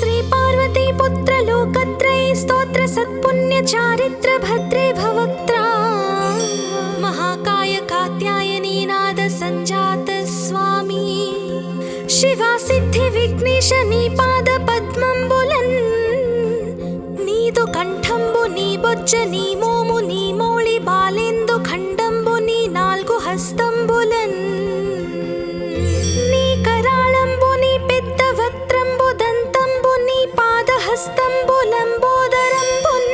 श्री पार्वती पुत्र लोकत्रयी स्तोत्र सत्पुण्य चारित्र भद्रे भवक्त्रा महाकाय कात्यायनी नाद संजात स्वामी शिवा सिद्धि विघ्नेश नी पाद पद्मंबुलन् नीदु कंठंबु नी बొజ్జ నీ మోము నీ మౌళి బాలేందు ఖండంబు నీ నాలుగు హస్తంబులన్ నీ కరాళంబు నీ పెద్ద వక్త్రంబు దంతంబు నీ పాదహస్తంబు లంబోదరంబున్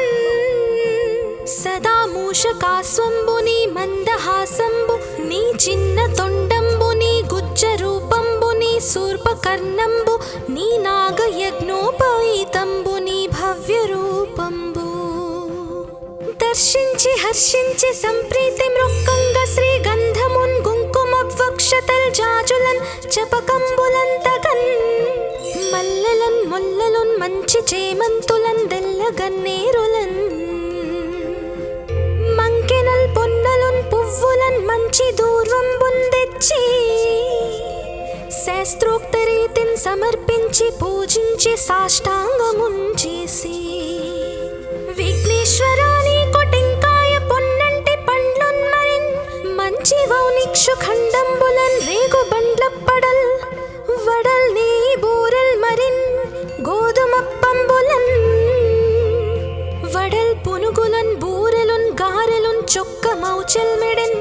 సదా మూషకాస్వంబు నీ మందహాసంబు నీ చిన్న తొండంబు నీ గుజ్జ రూపంబు నీ శూర్పకర్ణంబు నీ నాగయజ్ఞోపవీతంబు నీ భవ్య రూపంబు దర్శించి హర్షించి సంప్రీతి మృక్కంగ శ్రీ గంధమున్ కుంకుమ వక్షతల్ జాజులన్ చపకంబులంతగన్ మల్లెలన్ ముల్లలున్ మంచి చేమంతులన్ దెల్లగన్నేరులన్ మంకెనల్ పొన్నలున్ పువ్వులన్ మంచి దూర్వంబున్ తెచ్చి శాస్త్రోక్త రీతిన్ సమర్పించి పూజించి సాష్టాంగమున్ చేసి విఘ్నేశ్వరాని కొటింకాయ పొన్నంటి పండ్లున్ మరిన్ మంచి వౌనిక్షు ఖండంబులన్ రేగు బండ్ల పడల్ వడల్ నీ బూరెల్ మరిన్ గోధుమప్పంబులన్ వడల్ పునుగులన్ బూరెలున్ గారెలున్ చొక్క మౌచెల్ మెడెన్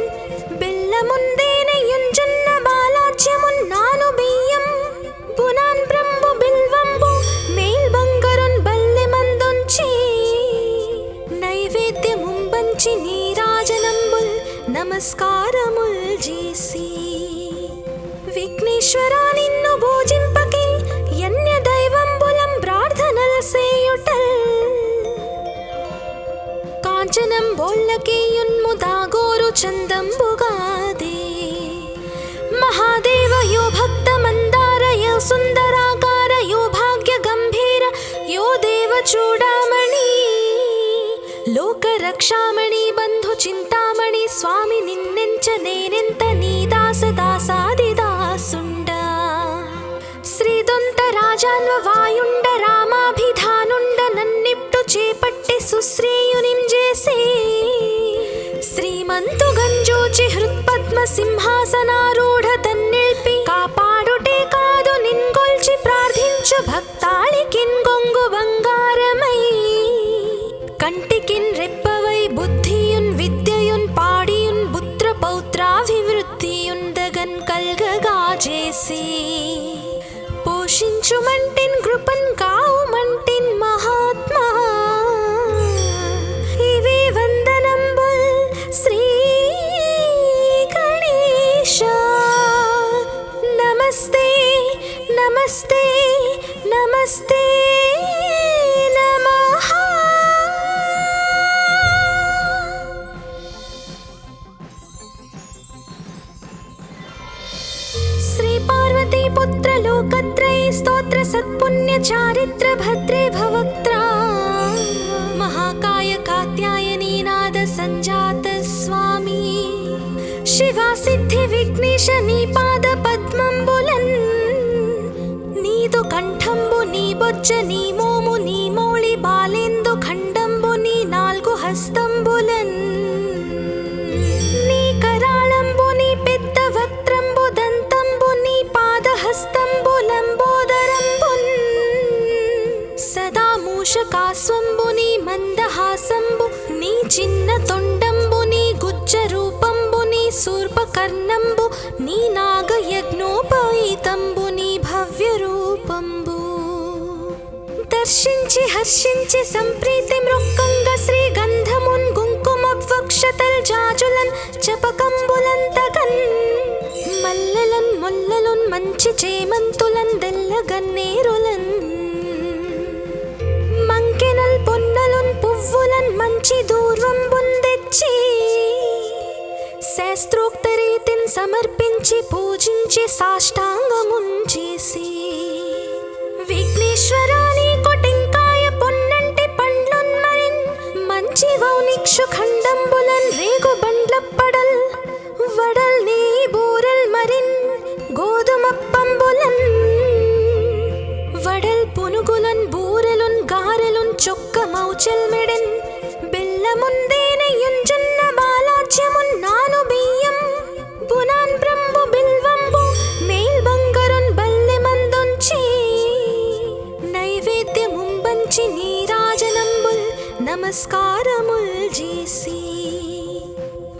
బెల్లముందేనెయ్యున్ జొన్న బాలాజ్యమున్ నాను బియ్యం బునాన్ బ్రంబు బిల్వంబు మేల్ బంగరున్ బల్లె మందుంచి నైవేద్యముంబంచి నీరాజనంబుల్ నమస్కారముల్ చేసి విఘ్నేశ్వరా నిన్ను పూజింపకి యన్య దైవంబులం ప్రార్థనల్ సేయుటల్ కాంచనం బోళ్ళకేయున్ము దాగోరు చందంబుగాదే మహాదేవ యో భక్త మందార యో సుందరాకార యో భాగ్య గంభీర యో దేవ చూడామణి లోక రక్షామణి బంధు చింతామణి స్వామి నిన్నెంచ నేనెంత నీ దాస దాసాది దాసుండ శ్రీదొంత రాజాన్వ వాయుండ రామాభిధానుండ నన్నిప్టు చేపట్టి సుశ్రేయునిం చేసి శ్రీమంతు గంజోచి హృత్పద్మ సింహాసనారూఢ తన్నిల్పి కాపాడుటే కాదు నిన్గొల్చి ప్రార్థించు భక్తాళికిన్ గొంగు బంగారమై కంటికిన్ రెప్పవై బుద్ధియున్ విద్యయున్ పాడియున్ పుత్ర పౌత్రాభివృద్ధియున్ దగన్ కల్గగా చేసి పోషించుమంటిన్ కృపన్ కావుమంటిన్ మహాత్మా ఇవే వందనంబుల్ శ్రీ గణేశ నమస్తే నమస్తే నమస్తే నమః श्री पार्वती पुत्र लोकत्रयी स्तोत्र सत्पुण्य चारित्र भद्रे भवक्त्रा महाकाय कात्यायनी नाद संजात स्वामी शिवा सिद्धि विघ्नेश नी पाद पद्मंबुलन् नीदु कंठंबु नी बొజ్జ నీ మోము నీ మౌళి బాలేందు ఖండంబు నీ నాలుగు హస్తంబులన్ నీ కరాళంబు నీ పెద్ద వక్త్రంబు దంతంబు నీ పాదహస్తంబు లంబోదరంబున్ సదా మూషకాస్వంబు నీ మందహాసంబు నీ చిన్న తొండంబు నీ గుజ్జ రూపంబు నీ శూర్పకర్ణంబు నీ నాగయజ్ఞోపవీతంబు నీ భవ్య రూపంబు దర్శించి హర్షించి సంప్రీతి మృక్కంగ శ్రీ గంధమున్ కుంకుమ వక్షతల్ జాజులన్ చపకంబులంతగన్ మల్లెలన్ ముల్లలున్ మంచి చేమంతులన్ దెల్లగన్నేరులన్ మంకెనల్ పొన్నలున్ పువ్వులన్ మంచి దూర్వంబున్ తెచ్చి శాస్త్రోక్త రీతిన్ సమర్పించి పూజించి సాష్టాంగమున్ చేసి విఘ్నేశ్వరాని కొటింకాయ పొన్నంటి పండ్లున్ మరిన్ మంచి వౌనిక్షు ఖండంబులన్ రేగు బండ్ల పడల్ వడల్ నీ బూరెల్ మరిన్ గోధుమప్పంబులన్ వడల్ పునుగులన్ మౌచెల్మెడెన్ బెల్లముందేనయుంజున్న బాలాజ్యమున్నాను బియ్యం బునాన్ బ్రంబు బిల్వంబు మేల్ బంగరున్ బల్లె మందుంచి నైవేద్యముంబంచి నీరాజనంబుల్ నమస్కారముల్ చేసి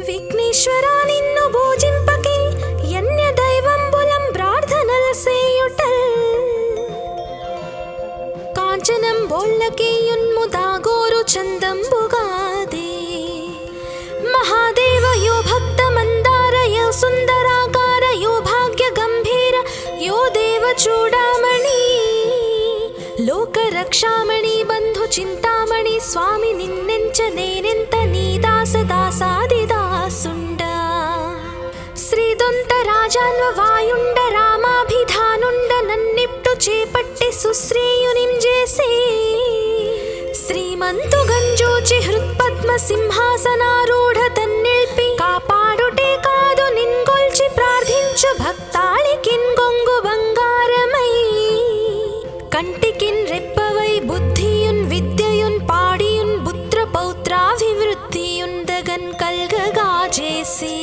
విఘ్నేశ్వరా నిన్ను పూజింపకే యన్య దైవంబులం ప్రార్థనల్ సేయుటల్ కాంచనం బోళ్ళకేయున్ముదాగోరు చందంబుగాదే మహాదేవ యో భక్త మందార యో సుందరాకార యో భాగ్య గంభీర యో దేవ చూడామణి లోక రక్షామణి బంధు చింతామణి స్వామి నిన్నెంచ నేనెంత నీ దాస దాసాది దాసుండ శ్రీదొంత రాజాన్వ వాయుండ రామాభిధానుండ నన్నిప్టు చేపట్టి సుశ్రేయునిం చేసి శ్రీమంతు గంజూచి హృత్పద్మ సింహాసనారూఢ తన్నిల్పి కాపాడుటే కాదు నిన్గొల్చి ప్రార్థించు భక్తాళికిన్ గొంగు బంగారమై కంటికిన్ రెప్పవై బుద్ధియున్ విద్యయున్ పాడియున్ పుత్ర పౌత్రాభివృద్ధియున్ దగన్ కల్గగా చేసి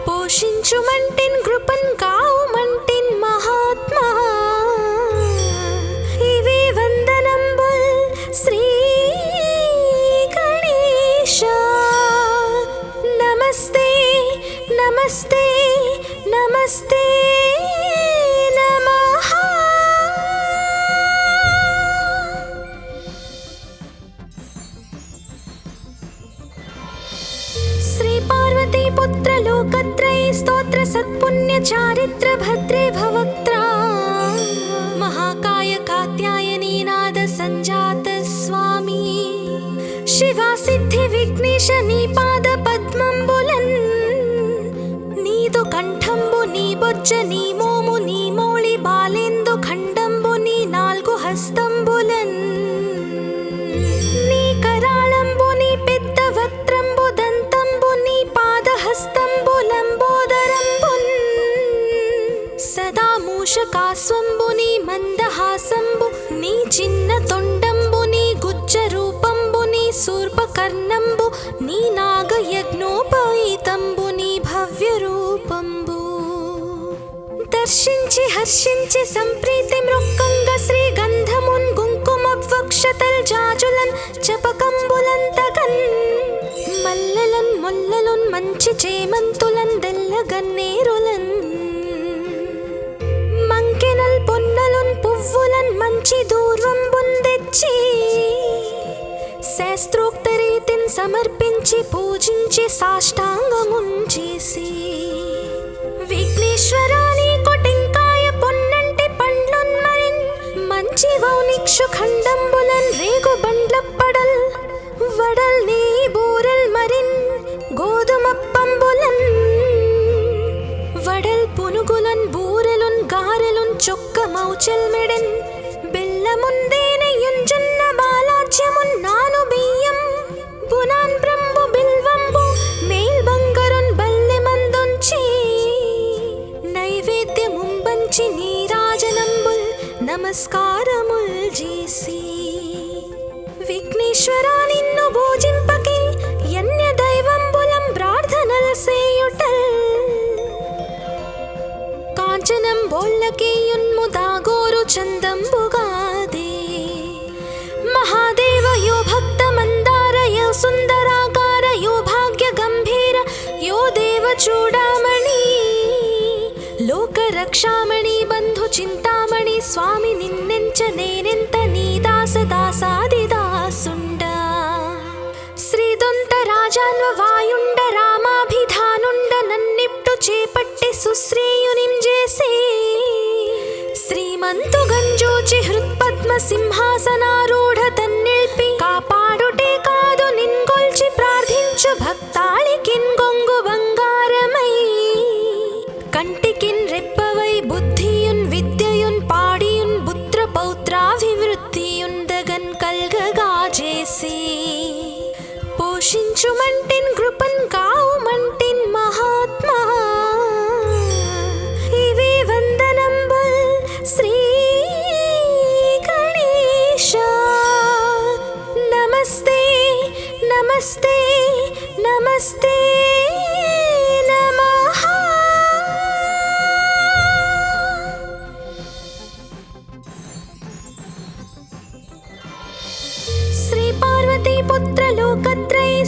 పోషించుమంటిన్ కృపన్ కావుమంటిన్ మహాత్మా ఇవి వందనంబుల్ శ్రీ గణేశ నమస్తే నమస్తే నమస్తే నమః శ్రీ పార్వతీ పుత్ర లోకత్రయ స్తోత్ర సత్పుణ్య చారిత్ర భద్రే భవక్త్రా మహాకాయ కాత్యాయనీ నాద సంజాత స్వామి శివా సిద్ధి విఘ్నేశ నీ పాద పద్మంబులన్ నీదు కంఠంబు నీ బొజ్జ నీ మోము నీ మౌళి బాలేందు ఖండంబు నీ నాల్గు హస్తంబులన్ నీ కరాళంబు నీ పెద్ద వక్త్రంబు దంతంబు నీ పాదహస్తంబు లంబోదరంబున్ సదా మూషకాస్వంబు నీ మందహాసంబు నీ చిన్న తొండంబు నీ గుజ్జ రూపంబు నీ శూర్పకర్ణంబు నీ నాగయజ్ఞోపవీతంబు నీ భవ్య రూపంబు దర్శించి హర్షించి సంప్రీతి మృక్కంగ శ్రీగంధమున్ కుంకుమవక్షతల్ జాజులన్ చపకంబులంతగన్ మల్లెలన్ ముల్లలున్ మంచి చేమంతులన్ దెల్లగన్నేరులన్ మంకెనల్ పొన్నలున్ పువ్వులన్ మంచి దూర్వంబున్ తెచ్చి శాస్త్రోక్త రీతిన్ సమర్పించి పూజించి సాష్టాంగమున్ చేసి విఘ్నేశ్వరా నీకు టెంకాయ పొన్నంటి పండ్లున్ మరిన్ మంచి వౌనిక్షు ఖండంబులన్ రేగు బండ్లప్పడల్ వడల్ నీ బూరెల్ మరిన్ గోధుమప్పంబులన్ వడల్ పునుగులన్ బూరెలున్ గారెలున్ చొక్క మౌచెల్మెడెన్ బెల్లముందేనయుంజున్న బాలాజ్యమున్నాను బియ్యం బునాన్ బ్రంబు బిల్వంబు మేల్ బంగరున్ బల్లె మందుంచి నైవేద్యముంబంచి నీరాజనంబుల్ నమస్కారముల్ చేసి విఘ్నేశ్వరా నిన్ను పూజింపకే యన్య దైవంబులం ప్రార్థనల్ సేయుటల్ కాంచనం బోళ్ళకేయున్ముదాగోరు చందంబుగాదే మహాదేవ యో భక్త మందార యో సుందరాకార యో భాగ్య గంభీర యో దేవ చూడామణి లోక రక్షామణి బంధు చింతామణి స్వామి నిన్నెంచ నేనెంత నీ దాస దాసాది దాసుండ శ్రీదొంత రాజాన్వ వాయుండ రామాభిధానుండ నన్నిప్టు చేపట్టి సుశ్రేయునిం చేసి శ్రీమంతు గంజూచి హృత్పద్మ సింహాసనారూఢ తన్నిల్పి కాపాడుటే కాదు నిన్గొల్చి ప్రార్థించు భక్తాళికిన్ గొంగు బంగారమై కంటికిన్ రెప్పవై బుద్ధియున్ విద్యయున్ పాడియున్ పుత్ర పౌత్రాభివృద్ధియున్ దగన్ కల్గగా చేసి పోషించుమంటిన్ కృపన్ కావుమంటిన్ మహాత్మా ఇవి వందనంబుల్ శ్రీ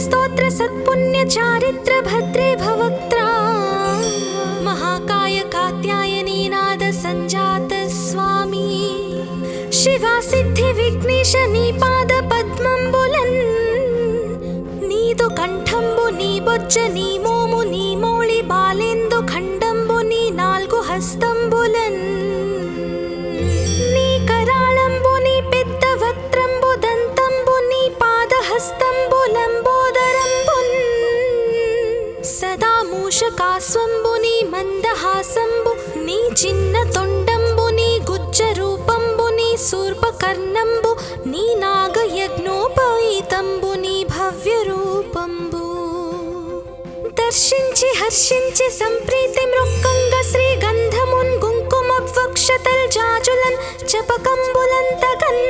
స్తోత్ర సత్పుణ్య చారిత్ర భద్రే భవక్త్రా మహాకాయ కాత్యాయనీ నాద సంజాత స్వామి శివా సిద్ధి విఘ్నేశ నీ పాద పద్మంబులన్ నీదు కంఠంబు నీ బొజ్జ నీ మోము నీ మౌళి బాలేందు ఖండంబు నీ నాలుగు హస్తంబులన్ నీ కరాళంబు నీ పెద్ద వక్త్రంబు దంతంబు నీ పాదహస్తంబు లంబోదరంబున్ సదా మూషకాస్వంబు నీ మందహాసంబు నీ చిన్న తొండంబు నీ గుజ్జ రూపంబు నీ శూర్పకర్ణంబు నీ నాగయజ్ఞోపవీతంబు నీ భవ్య రూపంబు దర్శించి హర్షించి సంప్రీతి మృక్కంగ శ్రీగంధమున్ కుంకుమవక్షతల్ జాజులన్ చపకంబులంతగన్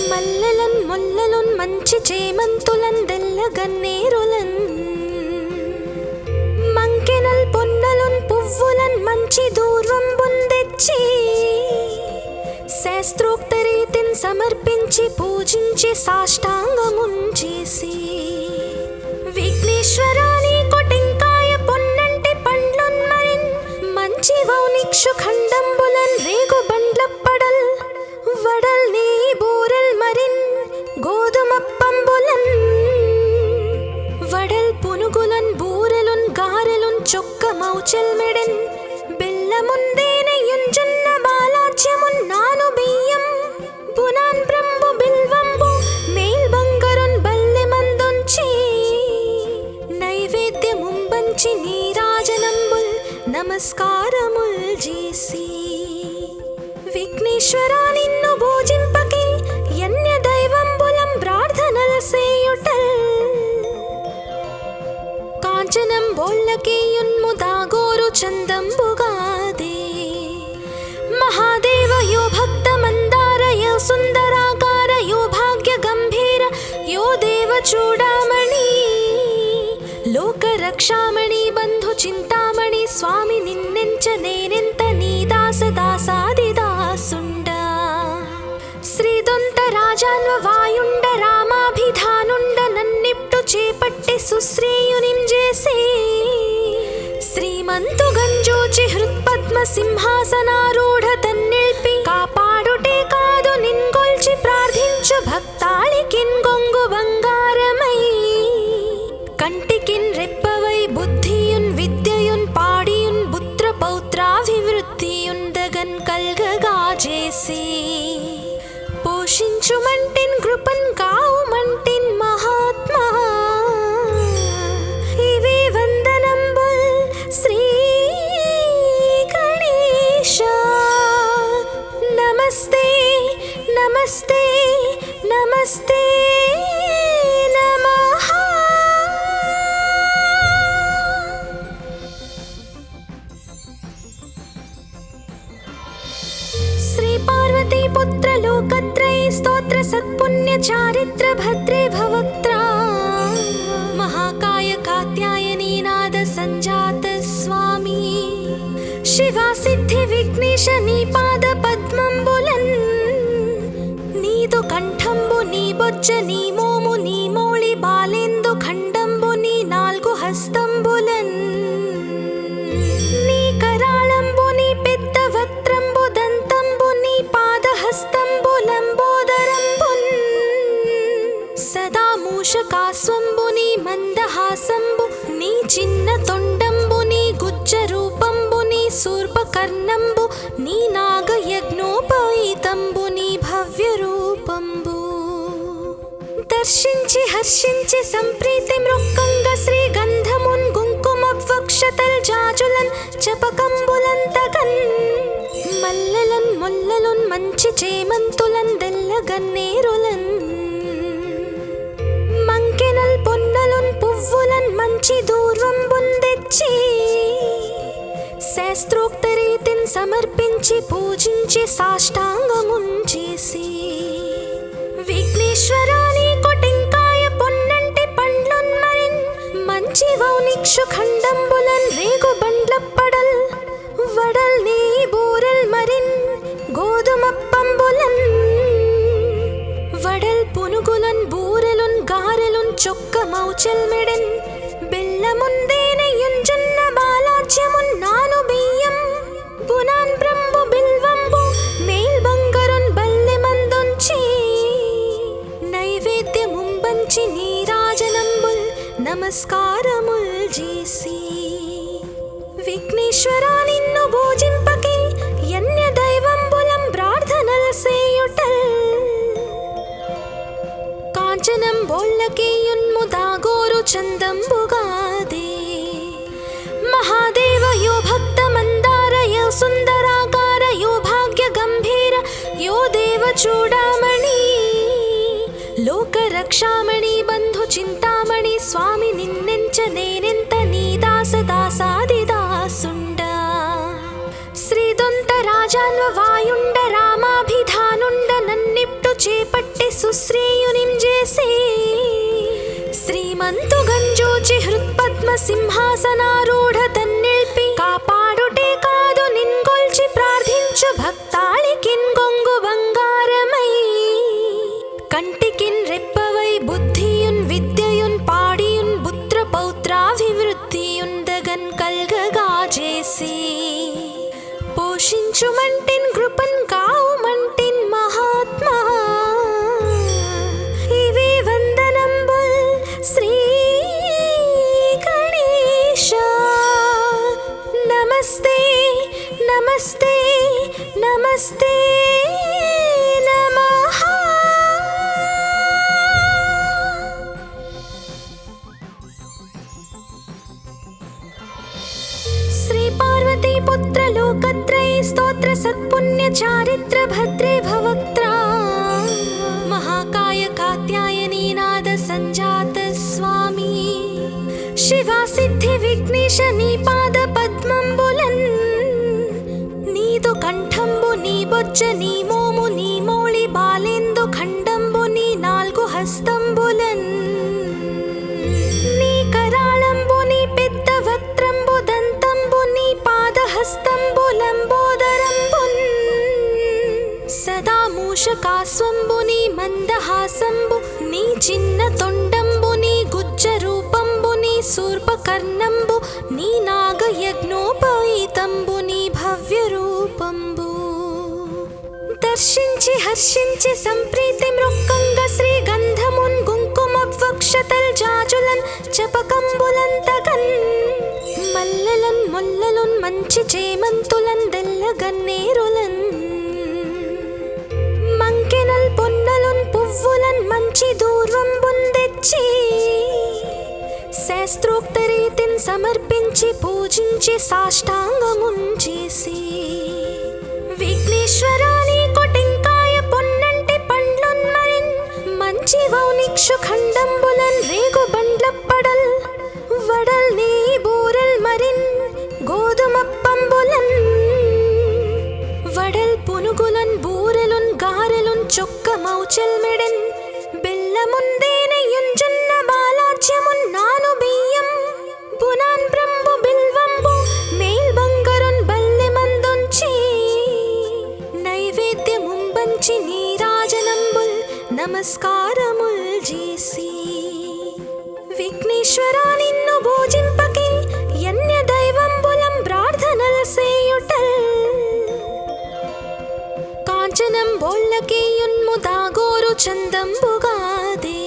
మల్లెలన్ ముల్లలున్ మంచి చేమంతులన్ దెల్లగన్నేరులన్ మంకెనల్ పొన్నలున్ పువ్వులన్ మంచి దూర్వంబున్ తెచ్చి శాస్త్రోక్త రీతిని సమర్పించి పూజించి సాష్టాంగమున్ చేసి విఘ్నేశ్వరా నీకు టెంకాయ పొన్నంటి పండ్లున్ మరిన్ మంచి వౌనిక్షు ఖండంబులన్ రేగు బండ్లప్పడల్ వడల్ నీ బూరెల్ మరిన్ గోధుమప్పంబులన్ వడల్ పునుగులన్ బూరెలున్ గారెలున్ చొక్క మౌచెల్ మెడెన్ బెల్లముందేనయున్ జొన్న బాలాజ్యమున్ నాను బియ్యం బునాన్ బ్రంబు బిల్వంబు మేల్ బంగరున్ బల్లె మందుంచి నైవేద్యముంబంచి నీరాజనంబుల్ నమస్కారముల్ చేసి విఘ్నేశ్వరా నిన్ను భోజింపకే యన్య దైవంబులం ప్రార్థనల సేయుటల్ కాంచనం బోల్లకేయున్ముదాగోరు చందంబుగాదే మహాదేవ యో భక్త మందార యో సుందరాకార యో భాగ్య గంభీర యో దేవ చూడామణి లోక రక్షామణి బంధు చింతామణి స్వామి నిన్నెంచ నేనెంత నీ దాస దాసాది దాసుండ శ్రీదొంత రాజాన్వ వాయుండ రామాభిధానుండ నన్నిప్టు చేపట్టి సుశ్రేయునింజేసి శ్రీమంతు గంజోచి హృత్పద్మ సింహాసనారూఢ తన్నిల్పి కాపాడుటే కాదు నిన్గొల్చి ప్రార్థించు భక్తాళికిన్ గొంగు బంగారమై కంటికిన్ రెప్పవై బుద్ధియున్ విద్యయున్ పాడియున్ పుత్ర పౌత్రాభివృద్ధియున్ దగన్ కల్గగా చేసి పోషించుమంటిన్ కృపన్ కావుమంటిన్ మహాత్మా ఇవే వందనంబుల్ శ్రీ గణేశ నమస్తే నమస్తే నమస్తే నమః శ్రీ పార్వతీ పుత్ర లోకత్రయీ స్తోత్ర సత్పుణ్య చారిత్ర భద్రే భవక్త్రా మహాకాయ కాత్యాయనీ నాద సంజాత స్వామి శివా సిద్ధి విఘ్నేశ నీ పాద పద్మంబులన్ నీదు కంఠంబు నీ బొజ్జ నీ మోము నీ మౌళి బాలేందు ఖండంబు నీ నాలుగు హస్తంబులన్ నీ కరాళంబు నీ పెద్ద వక్త్రంబు దంతంబు నీ పాదహస్తంబు లంబోదరంబున్ సదా మూషకాస్వంబు నీ మందహాసంబు నీ చిన్న తొండంబు నీ గుజ్జ రూపంబు నీ శూర్పకర్ణంబు నీ నాగయజ్ఞోపవీతంబు నీ భవ్య రూపంబు దర్శించి హర్షించి సంప్రీతి మృక్కంగ శ్రీగంధమున్ కుంకుమవక్షతల్ జాజులన్ చపకంబులంతగన్ మల్లెలన్ ముల్లలున్ మంచి చేమంతులన్ దెల్లగన్నేరులన్ మంకెనల్ పొన్నలున్ పువ్వులన్ మంచి దూర్వంబున్ తెచ్చి శాస్త్రోక్త రీతిని సమర్పించి పూజించి సాష్టాంగమున్ చేసి విఘ్నేశ్వరా నీకు టెంకాయ పొన్నంటి పండ్లున్ మరిన్ మంచి వౌనిక్షు ఖండంబులన్ రేగు బండ్లప్పడల్ వడల్ నీ బూరెల్ మరిన్ గోధుమప్పంబులన్ వడల్ పునుగులన్ బూరెలున్ గారెలున్ చొక్క చొక్కమౌ చెల్మెడెన్ బెల్లముందేనెయుంజున్న బాలాజ్యమున్నాను బియ్యం బునాన్ బ్రంబు బిల్వంబు మేల్ బంగరున్ బల్లె మందొంచి నైవేద్యముంబంచి నీరాజనంబుల్ నమస్కారముల్ చేసి విఘ్నేశ్వరా నిన్ను భోజింపకే యన్య దైవంబులం ప్రార్థనల్ సేయుటల్ కాంచనం బోళ్ళకేయున్ముదాగోరు చందంబుగాదే మహాదేవ యో భక్త మందార యో సుందరాకార యో భాగ్య గంభీర యో దేవ చూడామణి లోక రక్షామణి బంధు చింతామణి స్వామి నిన్నెంచ నేనెంత నీ దాస దాసాదిదాసుండ శ్రీదొంత రాజాన్వ వాయుండ రామాభిధానుండ నన్నిప్టు చేపట్టి సుశ్రీయునిం చేసి శ్రీమంతు గంజోచి హృత్పద్మ సింహాసనారూఢ తన్నిల్పి కాపాడుటే కాదు నిన్గొల్చి ప్రార్థించు భక్తాళికిన్ గొంగు బంగారమై కంటికిన్ రెప్పవై బుద్ధియున్ విద్యయున్ పాడియున్ పుత్ర పౌత్రాభివృద్ధియున్ దగన్ కల్గగా చేసి పోషించుమంటిన్ కృపన్ కావుమంటిన్ మహాత్మా ఇవి వందనంబుల్ శ్రీ గణేశ నమస్తే నమస్తే నమస్తే నమః శ్రీ పార్వతీ పుత్ర లోకత్రయ స్తోత్ర సత్పుణ్య చారిత్ర భద్రే భవక్త్రా మహాకాయ కాత్యాయనీ నాద సంజాత స్వామి శివా సిద్ధి విఘ్నేశ నీ పాద పద్మంబులన్ నీదు కంఠంబు నీ బొజ్జ నీ మోము నీ మోళి బాలేందు ఖండంబు నీ నాల్గు హస్తంబులన్ నీ కరాళంబు నీ పెద్ద వక్త్రంబు దంతంబు నీ పాదహస్తంబు లంబోదరంబున్ సదా మూషకాస్వంబు నీ మందహాసంబు నీ చిన్న తొండంబు నీ గుజ్జ రూపంబు నీ శూర్పకర్ణంబు నీ నాగయజ్ఞోపవీతంబు నీ భవ్య రూపంబు దర్శించి హర్షించి సంప్రీతి మృక్కంగ శ్రీ గంధమున్ కుంకుమవక్షతల్ జాజులన్ చపకంబులంతగన్ మల్లెలన్ ముల్లలున్ మంచి చేమంతులన్ దెల్లగన్నేరులన్ మంకెనల్ పొన్నలున్ పువ్వులన్ మంచి దూర్వంబున్ తెచ్చి శాస్త్రోక్త రీతిన్ సమర్పించి పూజించి సాష్టాంగమున్ చేసి విఘ్నేశ్వరా నీకు టెంకాయ పొన్నంటి పండ్లున్ మరిన్ మంచి వౌనిక్షు ఖండంబులన్ రేగు బండ్లప్పడల్ వడల్ నీ బూరల్ మరిన్ గోధుమప్పంబులన్ వడల్ పునుగులన్ బూరెలున్ గారెలున్ చొక్కమౌ చెల్మెడెన్ బెల్లముందేనెయుంజున్న బాలాజ్యమున్నాను బియ్యం బునాన్ బ్రంబు బిల్వంబు మేల్ బంగరున్ బల్లె మందొంచి నైవేద్యముంబంచి నీరాజనంబుల్ నమస్కారముల్ చేసి విఘ్నేశ్వరా నిన్ను భోజింపకే యన్య దైవంబులం ప్రార్థనల్ సేయుటల్ కాంచనం బోళ్ళకేయున్ముదాగోరు చందంబుగాదే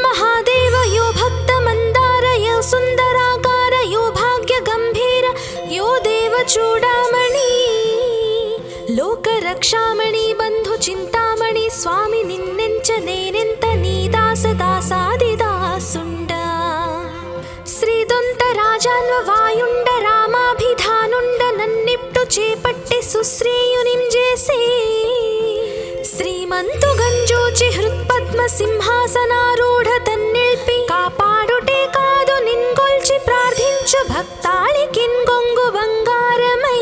మహాదేవ యో భక్త మందార యో సుందరాకార యో భాగ్య గంభీర యో దేవ చూడామణి లోక రక్షామణి బంధు చింతామణి స్వామి నిన్నెంచ నేనెంత నీ దాస దాసాదిదాసుండ శ్రీదొంత రాజాన్వ వాయుండ రామాభిధానుండ నన్నిప్టు చేపట్టి సుశ్రీయునిం చేసి శ్రీమంతు గంజోచి హృత్పద్మ సింహాసనారూఢ తన్నిల్పి కాపాడుటే కాదు నిన్గొల్చి ప్రార్థించు భక్తాళికిన్ గొంగు బంగారమై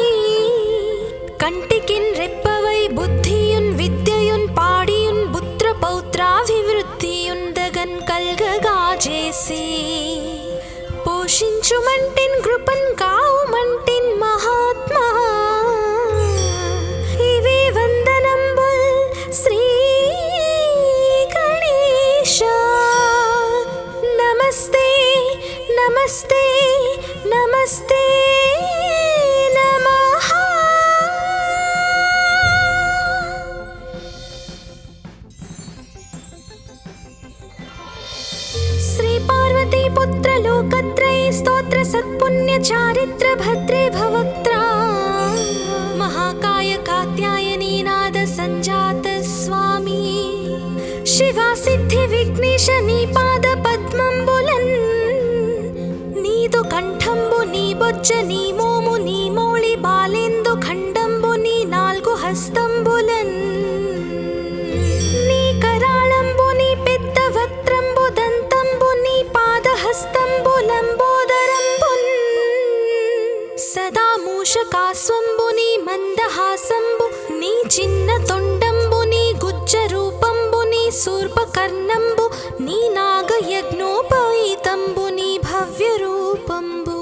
కంటికిన్ రెప్పవై బుద్ధియున్ విద్యయున్ పాడియున్ పుత్ర పౌత్రాభివృద్ధియున్ దగన్ కల్గగా చేసి పోషించుమంటిన్ కృపన్ కావుమంటిన్ మహాత్మా ఇవి వందనంబుల్ శ్రీ గణేశ सत्पुण्य चारित्र भद्रे भवक्त्रा महाकाय कात्यायनी नाद संजात स्वामी शिवा सिद्धि विघ्नेश नी पाद पद्मंबुलन् नीदु कंठंबु नी बొజ్జ నీ మోము నీ మౌళి బాలేందు ఖండంబు నీ నాలుగు హస్తంబులన్ నీ కరాళంబు నీ పెద్ద వక్త్రంబు దంతంబు నీ పాదహస్తంబు లంబోదరంబున్ సదా మూషకాస్వంబు నీ మందహాసంబు నీ చిన్న తొండంబు నీ గుజ్జ రూపంబు నీ శూర్పకర్ణంబు నీ నాగయజ్ఞోపవీతంబు నీ భవ్య రూపంబు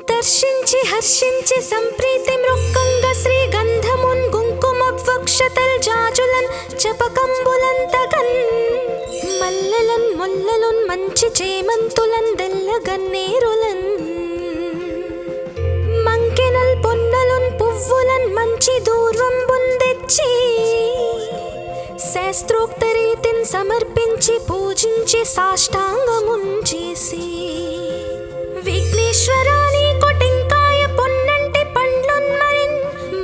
దర్శించి హర్షించి సంప్రీతి మృక్కంగ శ్రీగంధమున్ కుంకుమవక్షతల్ జాజులన్ చపకంబులంతగన్ మల్లెలన్ ముల్లలున్ మంచి చేమంతులన్ దెల్లగన్నేరులన్ మంకెనల్ పొన్నలున్ పువ్వులన్ మంచి దూర్వంబున్ తెచ్చి శాస్త్రోక్త రీతిన్ సమర్పించి పూజించి సాష్టాంగమున్ చేసి విఘ్నేశ్వరాని కొటెంకాయ పొన్నంటి పండ్లున్ మరిన్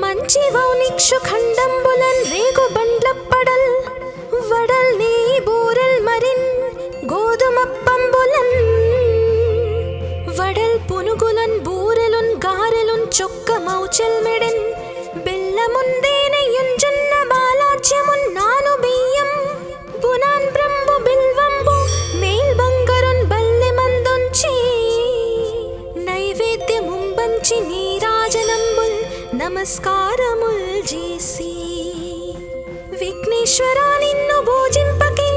మంచి వౌనిక్షు ఖండంబులన్ రేగు బండ్లప్పడల్ వడల్ నీ బూరెల్ మరిన్ గోధుమప్పంబులన్ వడల్ పునుగులన్ బూరెలున్ గారెలున్ చొక్క మౌచెల్ మెడెన్ బెల్లముందేనెయ్యున్ జొన్న బాలాజ్యమున్ నాను బియ్యం బునాన్ బ్రంబు బిల్వంబు మేల్ బంగరున్ బల్లె మందుంచి నైవేద్యముంబంచి నీరాజనంబుల్ నమస్కారముల్ చేసి విఘ్నేశ్వరా నిన్ను భోజింపకే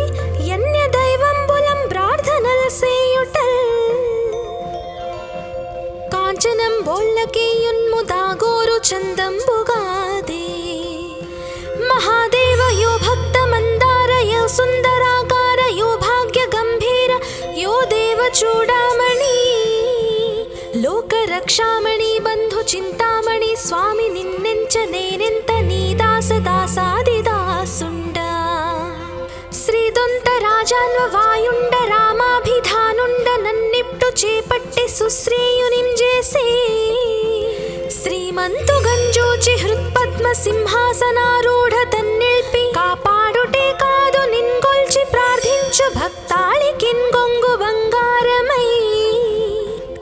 యన్య దైవంబులం ప్రార్థనల్ సేయుటల్ కాంచనం బోళ్ళకేయున్ముదాగోరు చందంబుగాదే మహాదేవ యో భక్త మందార యో సుందరాకార యో భాగ్య గంభీర యో దేవ చూడామణి లోక రక్షామణి బంధు చింతామణి స్వామి నిన్నెంచ నేనెంత నీ దాస దాసాది దాసుండ శ్రీదొంత రాజాన్వ వాయుండ రామాభిధానుండ నన్నిప్టు చేపట్టి సుశ్రేయునింజేసి శ్రీమంతు గంజోచి హృత్పద్మ సింహాసనారూఢ తన్నిల్పి కాపాడుటే కాదు నిన్గొల్చి ప్రార్థించు భక్తాళికిన్ గొంగు బంగారమై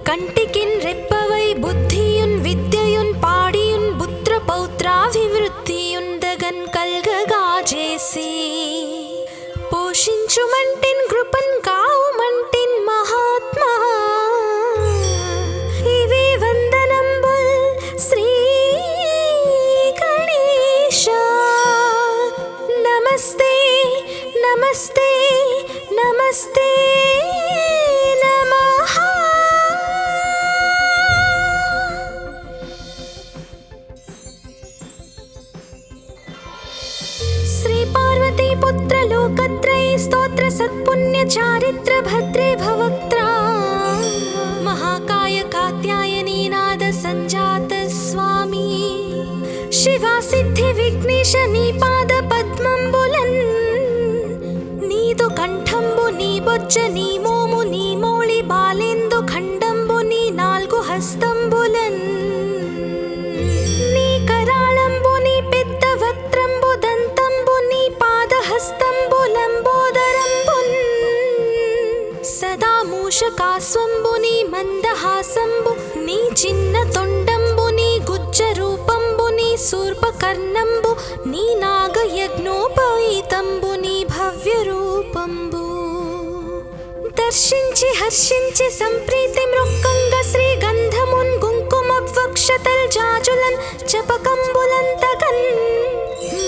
కంటికిన్ రెప్పవై బుద్ధియున్ విద్యయున్ పాడియున్ పుత్ర పౌత్రాభివృద్ధియున్ దగన్ కల్గగా చేసి పోషించుమంటిన్ కృపన్ కావుమంటిన్ మహాత్మా ఇవే వందనంబుల్ శ్రీ గణేశ నమస్తే నమస్తే నమస్తే నమః శ్రీ పార్వతీ పుత్ర లోకత్రయ స్తోత్ర సత్పుణ్య చారిత్ర భద్రే భవక్త్రా महाकाय कात्यायनी नाद संजात स्वामी शिवा सिद्धि विघ्नेश नी पाद पद्मंबुलन् नीदु कंठंबु नी बొజ్జ నీ మోము నీ మౌళి బాలేందు ఖండంబు నీ నాలుగు హస్తంబులన్ నీ కరాళంబు నీ పెద్ద వక్త్రంబు దంతంబు నీ పాదహస్తంబు లంబోదరంబున్ సదా మూషకాస్వంబు నీ మందహాసంబు నీ చిన్న తొండంబు నీ గుజ్జ రూపంబు నీ శూర్పకర్ణంబు నీ నాగయజ్ఞోపవీతంబు నీ భవ్య రూపంబు దర్శించి హర్షించి సంప్రీతి మృక్కంగ శ్రీగంధమున్ కుంకుమవక్షతల్ జాజులన్ చపకంబులంతగన్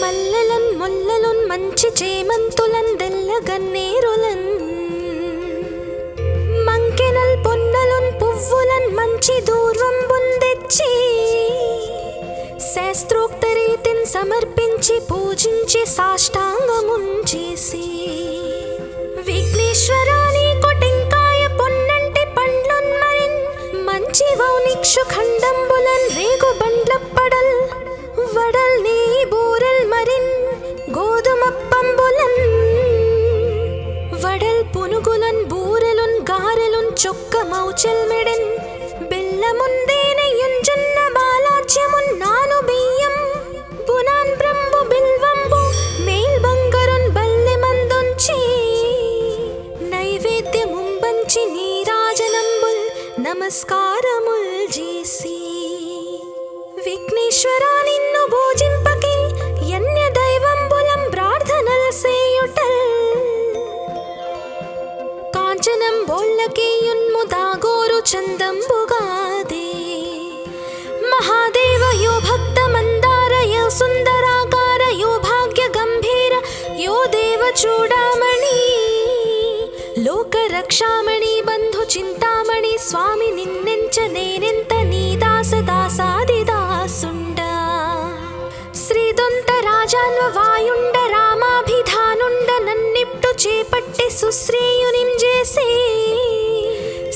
మల్లెలన్ ముల్లలున్ మంచి చేమంతులన్ దెల్లగన్నేరులన్ మంకెనల్ పొన్నలున్ పువ్వులన్ మంచి దూర్వంబున్ తెచ్చి శాస్త్రోక్త రీతిన్ సమర్పించి పూజించి సాష్టాంగమున్ చేసి విఘ్నేశ్వరాని కొటెంకాయ పొన్నంటి పండ్లున్ మరిన్ మంచి వౌనిక్షు ఖండంబులన్ రేగు బండ్లప్పడల్ వడల్ నీ బూరెల్ మరిన్ గోధుమప్పంబులన్ వడల్ పునుగులన్ బూరెలున్ గారెలున్ చొక్క మౌచెల్ మెడెన్ విఘ్నేశ్వరా నిన్ను భోజింపకే యన్య దైవంబులం ప్రార్థనల్ సేయుటల్ కాంచనం బోళ్ళకే యున్ముదాగోరు చందంబుగాదే మహాదేవ యో భక్త మందార యో సుందరాకార యో భాగ్య గంభీర యో దేవ చూడామణి లోక రక్షామణి బంధు చింతామణి స్వామి నిన్నెంచ నేనెంత నీ దాస దాసాది దాసుండ శ్రీదొంత రాజాన్వ వాయుండ రామాభిధానుండ నన్నిప్టు చేపట్టి సుశ్రేయునిం చేసే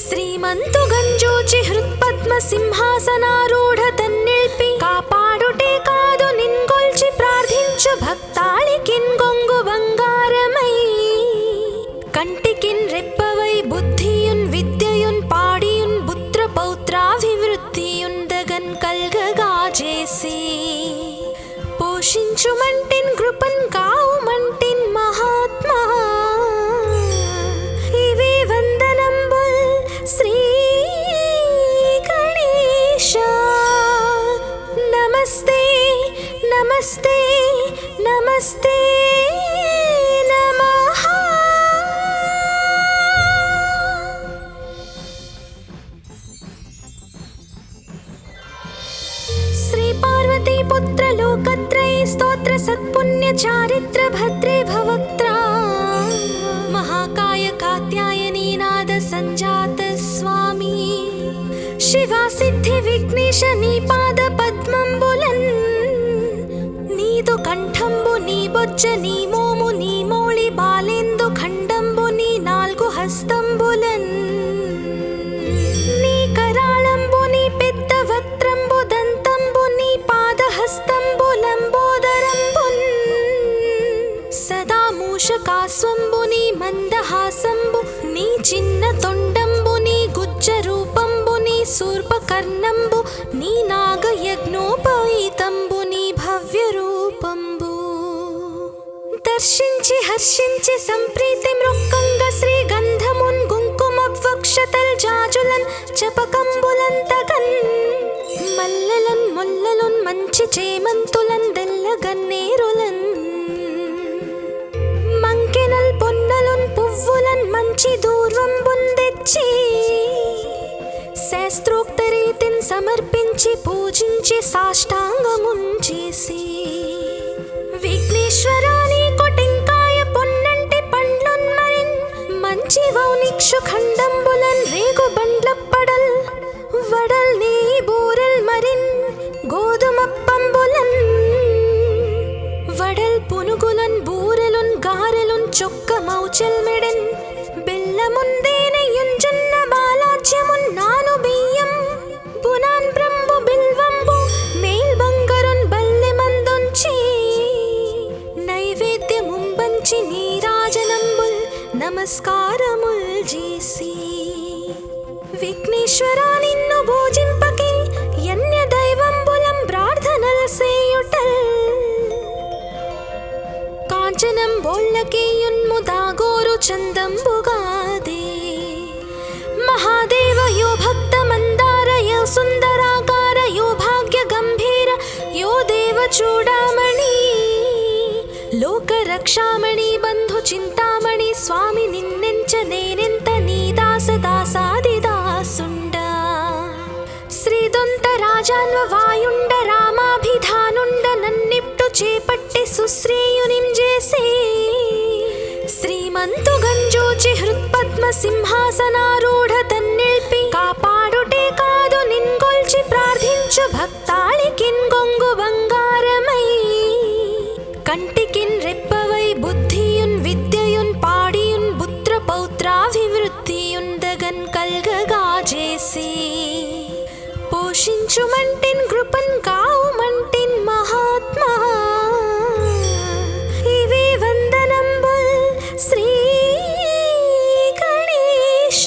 శ్రీమంతు గంజోచి హృత్పద్మ సింహాసనారూఢ తన్నిల్పి కాపాడుటే కాదు నిన్గొల్చి ప్రార్థించు భక్తాళికిన్ గొంగు బంగారమై కంటికిన్ రెప్పవై బుద్ధియున్ విద్యయున్ పాడియున్ పుత్ర పౌత్రాభివృద్ధియున్ దగన్ కల్గగా చేసి పోషించుమంటిన్ కృపన్ కావుమంటిన్ మహాత్మా ఇవే వందనంబుల్ శ్రీ గణేశ నమస్తే నమస్తే నమస్తే నమః శ్రీ పార్వతీ పుత్ర లోకత్రయ స్తోత్ర సత్పుణ్య చారిత్ర భద్రే భవక్త్ర మహాకాయ కాత్యాయనీ నాద సంజాత స్వామి శివా సిద్ధి విఘ్నేశ నీ పాద పద్మంబులన్ నీదు కంఠంబు నీ బొజ్జ నీ మోము నీ మౌళి బాలేందు ఖండంబు నీ నాలుగు హస్తంబులన్ నీ కరాళంబు నీ పెద్ద వక్త్రంబు దంతంబు నీ పాదహస్తంబు లంబోదరంబున్ సదా మూషకాస్వంబు నీ మందహాసంబు నీ చిన్న తొండంబు నీ గుజ్జ రూపంబు నీ శూర్పకర్ణంబు నీ నాగయజ్ఞోపవీతంబు నీ భవ్య రూపంబు దర్శించి హర్షించి సంప్రీతి మృక్కంగ శ్రీగంధమున్ కుంకుమవక్షతల్ జాజులన్ చపకంబులంతగన్ మల్లెలన్ ముల్లలున్ మంచి చేమంతులన్ దెల్లగన్నేరులన్ మంకెనల్ పొన్నలున్ పువ్వులన్ మంచి దూర్వంబున్ తెచ్చి శాస్త్రోక్త రీతిన్ సమర్పించి పూజించి సాష్టాంగమున్ చేసి విఘ్నేశ్వరా నీకు టెంకాయ పొన్నంటి పండ్లున్ మరిన్ మంచి వౌనిక్షు ఖండంబులన్ రేగు బండ్లప్పడల్ వడల్ నీ బూరెల్ మరిన్ గోధుమప్పంబులన్ వడల్ పునుగులన్ బూరెలున్ గారెలున్ చొక్క మౌచెల్ మెడెన్ బెల్లముందేనెయ్యున్ జొన్న బాలాజ్యమున్ నాను బియ్యం బునాన్ బ్రంబు బిల్వంబు మేల్ బంగరున్ బల్లె మందుంచి నైవేద్యముంబంచి నీరాజనంబుల్ నమస్కారముల్ చేసి విఘ్నేశ్వరా నిన్ను భోజింపకే యన్య దైవంబులం ప్రార్థనల్ సేయుటల్ కాంచనం బోళ్ళకే యున్ముదాగోరు చందంబుగాదే మహాదేవ యో భక్త మందార యో సుందరాకార యో భాగ్య గంభీర యో దేవ చూడామణి లోక రక్షామణి బంధు చింతామణి స్వామి నిన్నెంచ నేనెంత నీ దాస దాసాది దాసుండ శ్రీదొంత రాజాన్వ వాయుండ రామాభిధానుండ నన్నిప్టు చేపట్టి సుశ్రేయునిం చేసే శ్రీమంతు గంజోచి హృత్పద్మ సింహాసనారూఢ తన్నిల్పి కాపాడుటే కాదు నిన్గొల్చి ప్రార్థించు భక్తాళికిన్ గొంగు బంగారమై కంటికిన్ రెప్పవై బుద్ధియున్ విద్యయున్ పాడియున్ పుత్ర పౌత్రాభివృద్ధియున్ దగన్ కల్గగా చేసి పోషించుమంటిన్ కృపన్ కావుమంటిన్ మహాత్మా ఇవే వందనంబుల్ శ్రీ గణేశ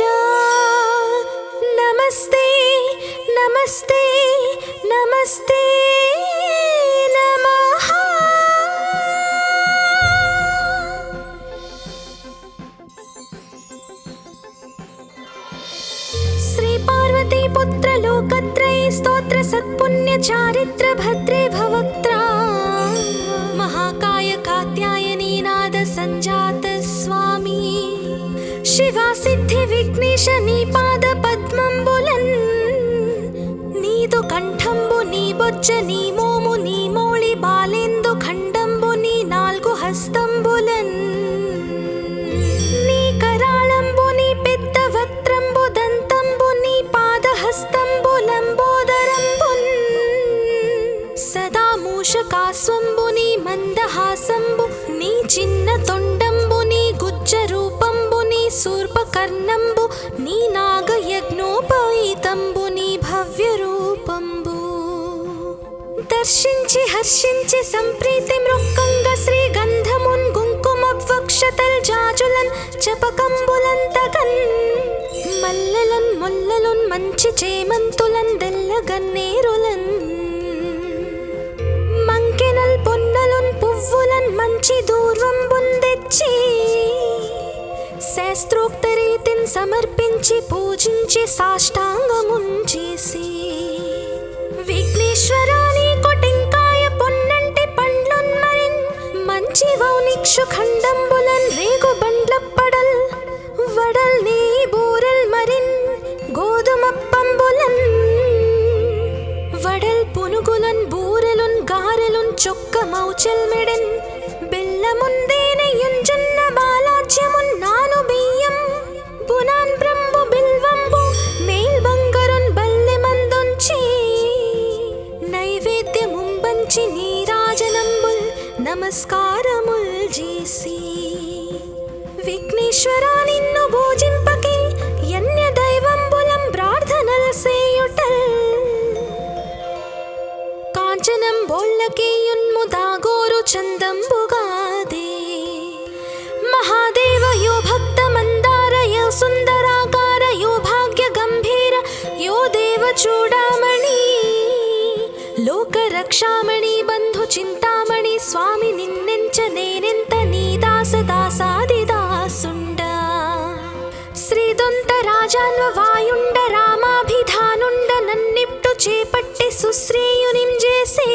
నమస్తే నమస్తే నమస్తే నమః శ్రీ పార్వతీ పుత్ర లోకత్రయ స్తోత్ర సత్పుణ్య చారిత్ర భద్రే భవక్త్రా మహాకాయ కాత్యాయనీ నాద సంజాత స్వామి శివా సిద్ధి విఘ్నేశ నీ పాద పద్మంబులన్ నీదు కంఠంబు నీ బొజ్జ నీ మోము నీ మౌళి బాలేందు ఖండంబు నీ నాలుగు హస్తంబులన్ నీ కరాళంబు నీ పెద్ద వక్త్రంబు దంతంబు నీ పాదహస్తంబు లంబోదరంబున్ సదా మూషకాస్వంబు నీ మందహాసంబు నీ చిన్న తొండంబు నీ గుజ్జ రూపంబు నీ శూర్పకర్ణంబు నీ నాగయజ్ఞోపవీతంబు నీ భవ్య రూపంబు దర్శించి హర్షించి సంప్రీతి మృక్కంగ శ్రీగంధమున్ కుంకుమవక్షతల్ జాజులన్ చపకంబులంతగన్ మల్లెలన్ ముల్లలున్ మంచి చేమంతులన్ దెల్లగన్నేరులన్ మంకెనల్ పొన్నలున్ పువ్వులన్ మంచి దూర్వంబున్ తెచ్చి శాస్త్రోక్త రీతిన్ సమర్పించి పూజించి సాష్టాంగమున్ చేసి విఘ్నేశ్వరా నీకు టెంకాయ పొన్నంటి పండ్లున్ మరిన్ మంచి వౌనిక్షు ఖండంబులన్ రేగు బండ్లప్పడల్ వడల్ నీ బూరల్ మరిన్ గోధుమప్పంబులన్ వడల్ పునుగులన్ బూరెలున్ గారెలున్ చొక్క మౌచల్ మెడన్ బెల్లముందేనెయ్యున్ జొన్న బాలాజ్యమున్ నాను బియ్యం బునాన్ బ్రంబు బిల్వంబు మేల్ బంగరున్ బల్లె మందొంచి నైవేద్యముంబంచి నీరాజనంబుల్ నమస్కారముల్ చేసి విఘ్నేశ్వరా నిన్ను భోజింపకే యన్య దైవంబులం ప్రార్థనల్ సేయుటల్ కాంచనం బోళ్ళకేయున్ము దాగోరు చందంబుగాదే మహాదేవ యో భక్త మందార యో సుందరాకార యో భాగ్య గంభీర యో దేవ చూడామణి లోక రక్షామణి బంధు చింతామణి స్వామి నిన్నెంచ నేనెంత నీ దాస దాసాది దాసుండ శ్రీదొంత రాజాన్వ వాయుండ రామాభిధానుండ నన్నిప్టు చేపట్టి సుశ్రీయునిం చేసి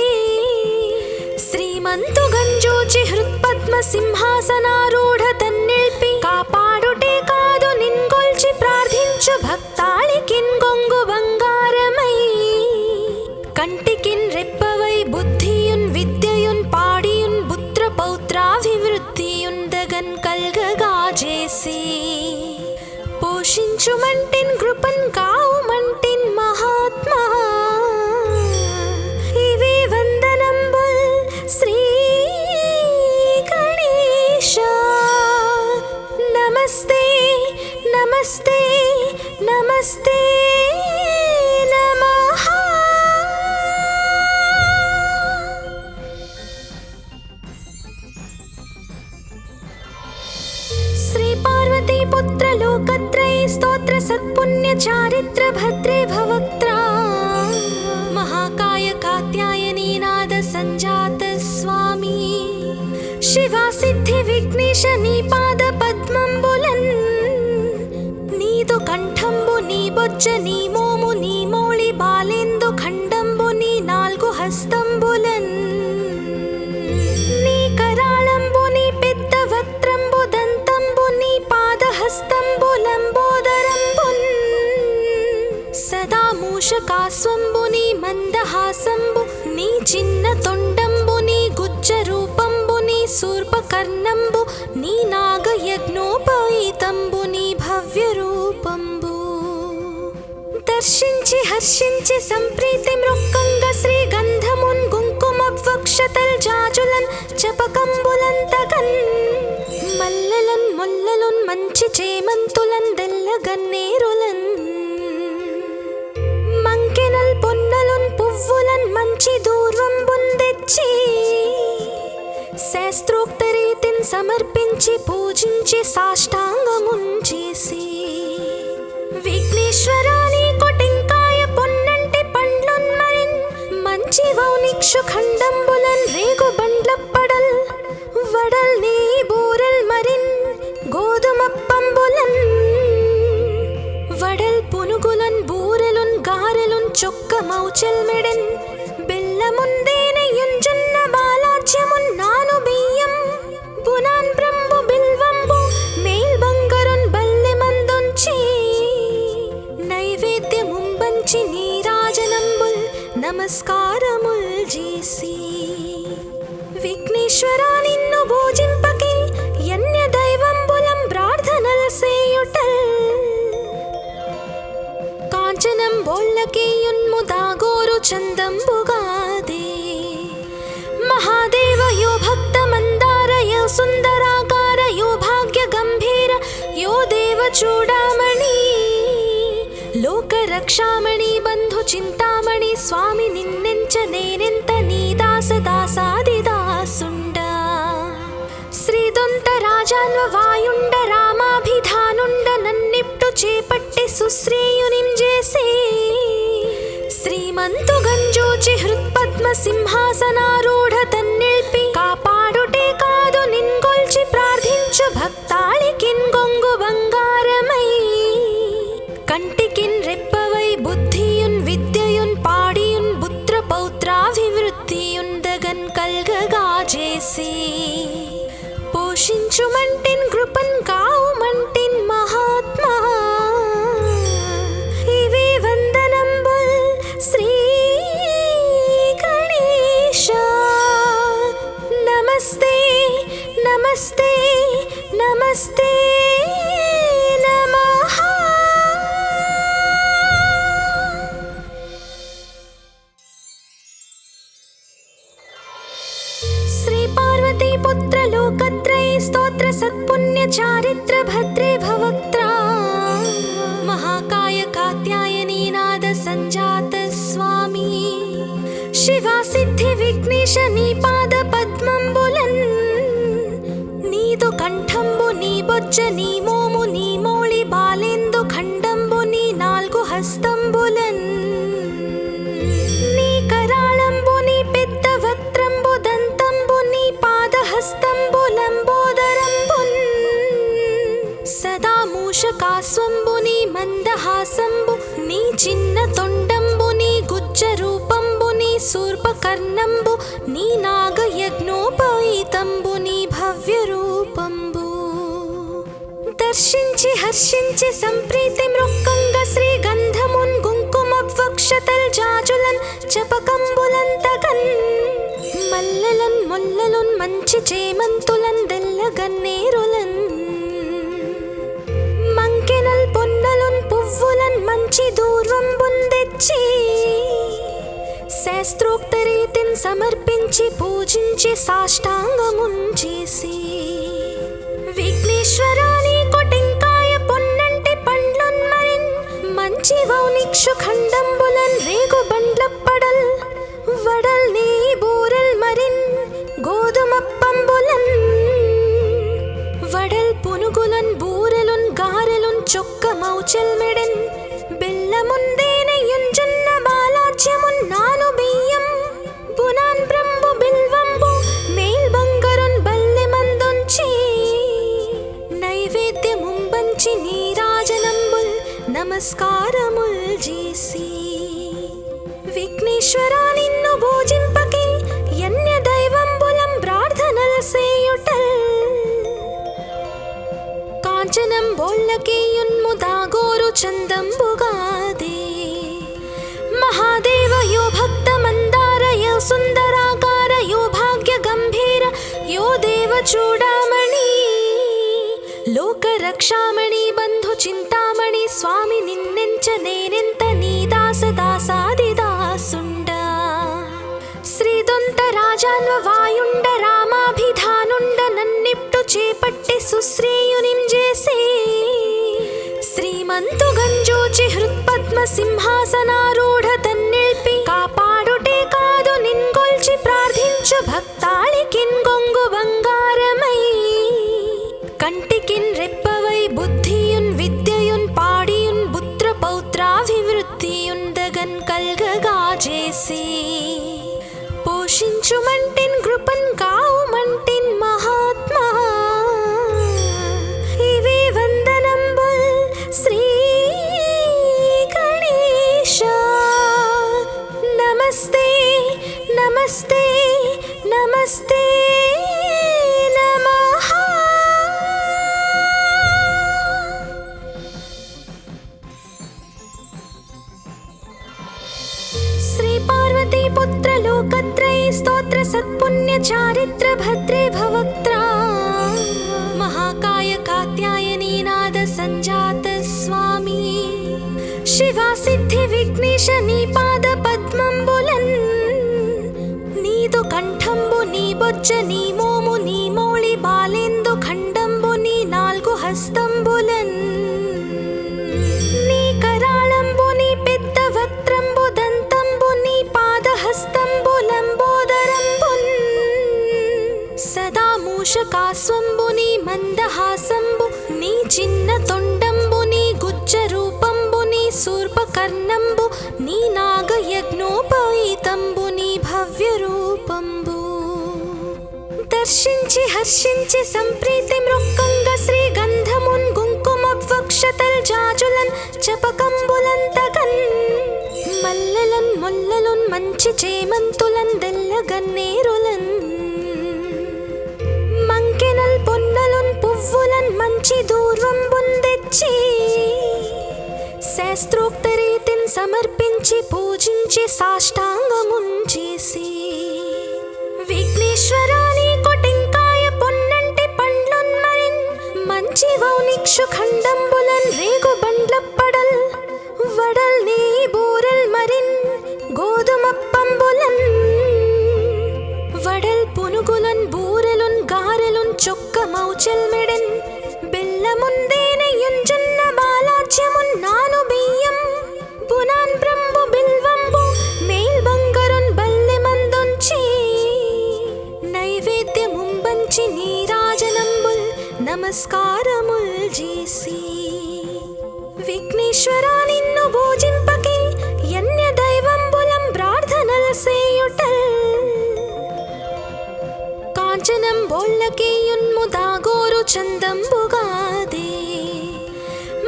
శ్రీమంతు గంజోచి హృత్పద్మ సింహాసనారూఢ తన్నిల్పి కాపాడుటే కాదు నిన్గొల్చి ప్రార్థించు భక్తాళికిన్ గొంగు బంగారమై కంటికిన్ రెప్పవై బుద్ధియున్ విద్యయున్ పాడియున్ పుత్ర పౌత్రాభివృద్ధియున్ దగన్ కల్గగా చేసి పోషించుమంటిన్ కృపన్ కావుమంటిన్ మహాత్మా ఇవి వందనంబుల్ శ్రీ గణేశ నమస్తే నమస్తే నమస్తే నమః శ్రీ పార్వతీ పుత్ర లోకత్రయ స్తోత్ర సత్పుణ్య చారిత్ర భద్రే భవక్త్రా మహాకాయ కాత్యాయనీ నాద సంజాత స్వామి శివా సిద్ధి విఘ్నేశ నీ పాద పద్మంబులన్ నీదు కంఠంబు నీ బొజ్జ నీ మోము నీ మౌళి బాలేందు ఖండంబు నీ నాలుగు హస్తంబులన్ నీ కరాళంబు నీ పెద్ద వక్త్రంబు దంతంబు నీ పాదహస్తంబు లంబోదరంబున్ సదా మూషకాస్వంబు నీ మందహాసంబు నీ చిన్న తొండంబు నీ గుజ్జ రూపంబు నీ శూర్పకర్ణంబు నీ నాగయజ్ఞోపవీతంబు నీ భవ్య రూపంబు దర్శించి హర్షించి సంప్రీతి మృక్కంగ శ్రీగంధమున్ కుంకుమవక్షతల్ జాజులన్ చపకంబులంతగన్ మల్లెలన్ ముల్లలున్ మంచి చేమంతులన్ దెల్లగన్నేరులన్ మంకెనల్ పొన్నలున్ పువ్వులన్ మంచి దూర్వంబున్ తెచ్చి శాస్త్రోక్త రీతిన్ సమర్పించి పూజించి సాష్టాంగమున్ చేసి విఘ్నేశ్వరా నీకు టెంకాయ పొన్నంటి పండ్లున్ మరిన్ మంచి వౌనిక్షు ఖండంబులన్ రేగు బండ్లప్పడల్ వడల్ నీ బూరల్ మరిన్ గోధుమప్పంబులన్ వడల్ పునుగులన్ బూరెలున్ గారెలున్ చొక్కమౌ చెల్మెడెన్ బెల్లముందేనయుంజున్న బాలాజ్యమున్ నాను బియ్యం బునాన్ బ్రంబు బిల్వంబు మేల్ బంగరున్ బల్లె మందుంచి నైవేద్యముంబంచి నీరాజనంబుల్ నమస్కారముల్ చేసి విఘ్నేశ్వరా నిన్ను పూజింపకే యన్య దైవంబులం ప్రార్థనల్ సేయుటల్ కాంచనం బోళ్ళకేయున్ముదాగోరు చందంబుగాదే మహాదేవ యో భక్త మందార యో సుందరాకార యో భాగ్య గంభీర యో దేవ చూడామణి లోక రక్షామణి బంధు చింతామణి స్వామి నిన్నెంచ నేనెంత నీ దాస దాసాదిదాసుండ శ్రీదొంత రాజాన్వ వాయుండ రామాభిధానుండ నన్నిప్టు చేపట్టి సుశ్రేయునిం చేసే శ్రీమంతు గంజోచి హృత్పద్మ సింహాసనారూఢ తన్నిల్పి కాపాడుటే కాదు నిన్గొల్చి ప్రార్థించు భక్తాళికిన్ గొంగు బంగారమై కంటికిన్ రెప్పవై బుద్ధియున్ విద్యయున్ పాడియున్ పుత్ర పౌత్రాభివృద్ధియున్ దగన్ కల్గగా చేసి పోషించుమంటిన్ కృపన్ కావుమంటిన్ మహాత్మా ఇవే వందనంబుల్ శ్రీ గణేశ నమస్తే నమస్తే నమస్తే నమః. శ్రీ పార్వతీ పుత్ర లోకత్రయ స్తోత్ర సత్పుణ్య చారిత్ర భద్రే భవక్త్రా మహాకాయ కాత్యాయనీ నాద సంజాత స్వామి శివా సిద్ధి విఘ్నేశ నీ పాద పద్మంబులన్ నీదు కంఠంబు నీ బొజ్జ నీ మోము నీ మోళి బాలేందు ఖండంబు నీ నాల్గు హస్తంబులన్ నీ కరాళంబు నీ పెద్ద వక్త్రంబు దంతంబు నీ పాదహస్తంబులంబోదరంబున్ సదా మూషకాస్వంబు నీ మందహాసంబు నీ చిన్న తొండంబు నీ గుజ్జ రూపంబు నీ శూర్పకర్ణంబు నీ నాగయజ్ఞోపవీతంబు నీ భవ్య రూపంబు దర్శించి హర్షించి సంప్రీతి మృక్కంగ శ్రీ గంధమున్ కుంకుమవక్షతల్ జాజులన్ చపకంబులంతగన్ మల్లెలన్ మొల్లలున్ మంచి చేమంతులన్ దెల్లగన్నేరులన్ మంకెనల్ పొన్నలున్ పువ్వులన్ మంచి దూర్వంబున్ తెచ్చి శాస్త్రోక్త రీతిన్ సమర్పించి పూజించి సాష్టాంగమున్ చేసి విఘ్నేశ్వరా నీకు టెంకాయ పొన్నంటి పండ్లున్ మరిన్ మంచి వౌనిక్షు ఖండంబులన్ రేగు బండ్లప్పడల్ వడల్ నీ బూరెల్ మరిన్ గోధుమప్పంబులన్ వడల్ పునుగులన్ బూరెలున్ గారెలున్ చొక్కమౌ చెల్మెడెన్ బెల్లముందేనయుంజున్న బాలాజ్యమున్ నాను బియ్యం బునాన్ బ్రంబు బిల్వంబు మేల్ బంగరున్ బల్లె మందుంచి నైవేద్యముంబంచి నీరాజనంబుల్ నమస్కారముల్ చేసి విఘ్నేశ్వరా నిన్ను పూజింపకే యన్య దైవంబులం ప్రార్థనల్ సేయుటల్ కాంచనం బోళ్ళకేయున్ముదాగోరు చందంబుగాదే మహాదేవ యో భక్త మందార యో సుందరాకార యో భాగ్య గంభీర యో దేవ చూడామణి లోక రక్షామణి బంధు చింతామణి స్వామి నిన్నెంచ నేనెంత నీ దాస దాసాదిదాసుండ శ్రీదొంత రాజాన్వ వాయుండ రామాభిధానుండ నన్నిప్టు చేపట్టి సుశ్రేయునిం చేసే శ్రీమంతు గంజోచి హృత్పద్మ సింహాసనారూఢ తన్నిల్పి కాపాడుటే కాదు నిన్గొల్చి ప్రార్థించు భక్తాళికిన్ గొంగు బంగారమై కంటికిన్ రెప్పవై బుద్ధియున్ విద్యయున్ పాడియున్ పుత్ర పౌత్రాభివృద్ధియున్ దగన్ కల్గగా చేసి పోషించుమంటిన్ కృపన్ కావుమంటిన్ మహాత్మా ఇవే వందనంబుల్ శ్రీ గణేశ నమస్తే నమః. శ్రీ పార్వతీ పుత్ర లోకత్రయ స్తోత్ర సత్పుణ్య చారిత్ర భద్రే భవక్త్రా మహాకాయ కాత్యాయనీ నాద సంజాత స్వామి శివా సిద్ధి విఘ్నేశ నీ పాద పద్మంబులన్ నీదు కంఠంబు నీ బొజ్జ నీ మోము నీ మౌళి బాలేందు ఖండంబు నీ నాలుగు హస్తంబులన్ నీ కరాళంబు నీ పెద్ద వక్త్రంబు దంతంబు నీ పాదహస్తంబు లంబోదరంబున్ సదా మూషకాస్వంబు నీ మందహాసంబు నీ చిన్న తొండంబు నీ గుజ్జ రూపంబు నీ శూర్పకర్ణంబు నీ నాగయజ్ఞోపవీతంబు నీ భవ్య రూపంబు దర్శించి హర్షించి సంప్రీతి మృక్కంగ శ్రీ గంధమున్ కుంకుమవక్షతల్ జాజులన్ చపకంబులంతగన్ మల్లెలన్ ముల్లలున్ మంచి చేమంతులన్ దెల్లగన్నేరులన్ మంకెనల్ పొన్నలున్ పువ్వులన్ మంచి దూర్వంబున్ తెచ్చి శాస్త్రోక్త రీతిని సమర్పించి పూజించి సాష్టాంగమున్ చేసి విఘ్నేశ్వరా నీకు టెంకాయ పొన్నంటి పండ్లున్ మరిన్ మంచి వౌనిక్షు ఖండంబులన్ రేగు బండ్ల పడల్ వడల్ నీ బూరెల్ మరిన్ గోధుమప్పంబులన్ వడల్ పునుగులన్ బూరెలున్ గారెలున్ చొక్క మౌచెల్ మెడన్ బెల్లముందేనయున్ జొన్న బాలాజ్యమున్ నాను బియ్యం బునాన్ బ్రంబు బిల్వంబు మేల్ బంగరున్ బల్లె మందొంచి నైవేద్యముంబంచి నీరాజనంబుల్ నమస్కారముల్ చేసి విఘ్నేశ్వరా నిన్ను భోజింపకే యన్య దైవంబులం ప్రార్థనల్ సేయుటల్ కాంచనం బోళ్ళకేయున్ముదాగోరు చందంబుగాదే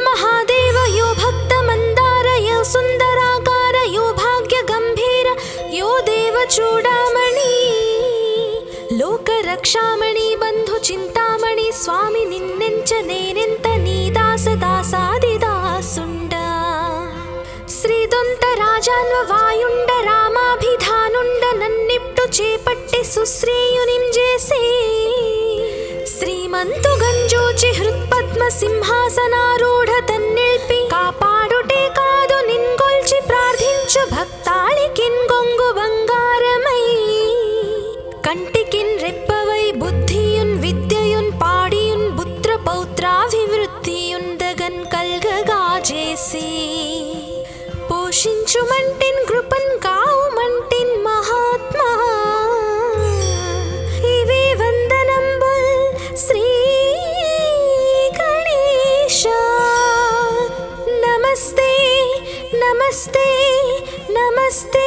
మహాదేవ యో భక్త మందార యో సుందరాకార యో భాగ్య గంభీర యో దేవ చూడామణి లోక రక్షామణి బంధు చింతామణి స్వామి నిన్నెంచ నేనెంత నీ దాస దాసాది దాసుండ శ్రీదొంత రాజాన్వ వాయుండ రామాభిధానుండ నన్నిప్టు చేపట్టి సుశ్రేయునిం చేసి శ్రీమంతు గంజోచి హృత్పద్మ సింహాసనారూఢ తన్నిల్పి కాపాడుటే కాదు నిన్గొల్చి ప్రార్థించు భక్తాళికిన్ గొంగు బంగారమై కంటికిన్ రెప్పవై బుద్ధియున్ విద్యయున్ పాడియున్ పుత్ర పౌత్రాభివృద్ధియున్ దగన్ కల్గగా చేసి పోషించుమంటిన్ కృపన్ కావుమంటిన్ మహాత్మా ఇవే వందనంబుల్ శ్రీ గణేశ. నమస్తే నమస్తే నమస్తే.